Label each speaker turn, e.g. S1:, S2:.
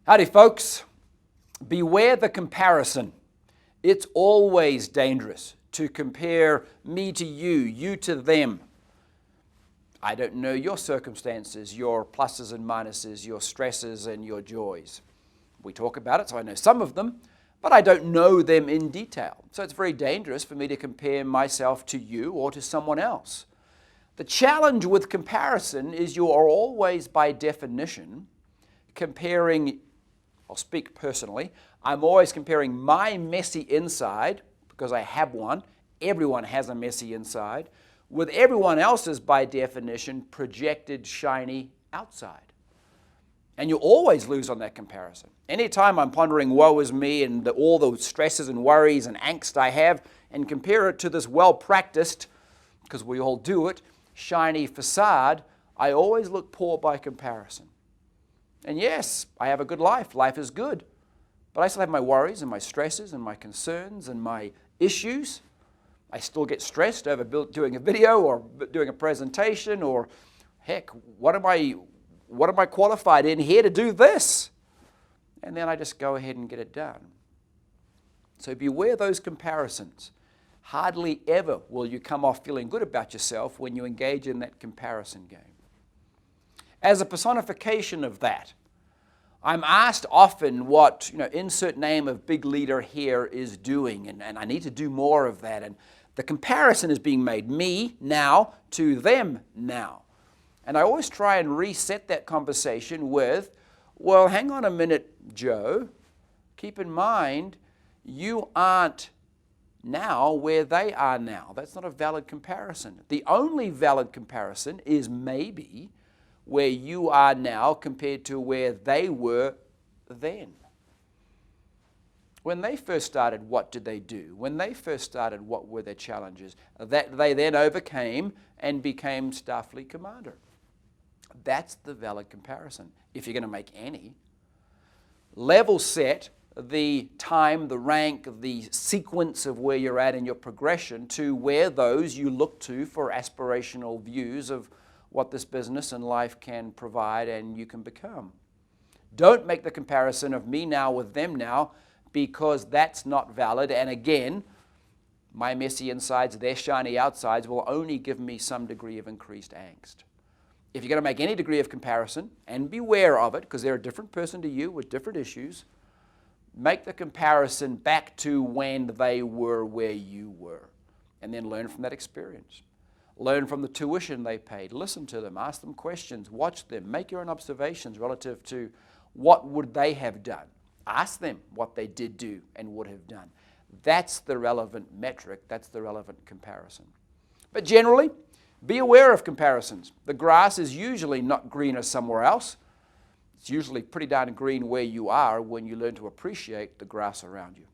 S1: Howdy, folks. Beware the comparison. It's always dangerous to compare me to you, you to them. I don't know your circumstances, your pluses and minuses, your stresses and your joys. We talk about it, so I know some of them, but I don't know them in detail. So it's very dangerous for me to compare myself to you or to someone else. The challenge with comparison is you are always, by definition, comparing. I'll speak personally. I'm always comparing my messy inside, because I have one. Everyone has a messy inside, with everyone else's, by definition, projected, shiny outside. And you always lose on that comparison. Anytime I'm pondering woe is me and all the stresses and worries and angst I have, and compare it to this well-practiced, because we all do it, shiny facade, I always look poor by comparison. And yes, I have a good life. Life is good. But I still have my worries and my stresses and my concerns and my issues. I still get stressed over doing a video or doing a presentation, or heck, what am I qualified in here to do this? And then I just go ahead and get it done. So beware those comparisons. Hardly ever will you come off feeling good about yourself when you engage in that comparison game. As a personification of that, I'm asked often what, insert name of big leader here is doing, and I need to do more of that. And the comparison is being made, me now to them now. And I always try and reset that conversation with, well, hang on a minute, Joe. Keep in mind, you aren't now where they are now. That's not a valid comparison. The only valid comparison is maybe where you are now compared to where they were then. When they first started, what did they do? When they first started, what were their challenges? That they then overcame and became Staff Fleet Commander. That's the valid comparison, if you're going to make any. Level set the time, the rank, the sequence of where you're at in your progression to where those you look to for aspirational views of what this business and life can provide and you can become. Don't make the comparison of me now with them now, because that's not valid. And again, my messy insides, their shiny outsides will only give me some degree of increased angst. If you're going to make any degree of comparison, and beware of it, because they're a different person to you with different issues, make the comparison back to when they were where you were, and then learn from that experience. Learn from the tuition they paid. Listen to them. Ask them questions. Watch them. Make your own observations relative to what would they have done. Ask them what they did do and would have done. That's the relevant metric. That's the relevant comparison. But generally, be aware of comparisons. The grass is usually not greener somewhere else. It's usually pretty darn green where you are when you learn to appreciate the grass around you.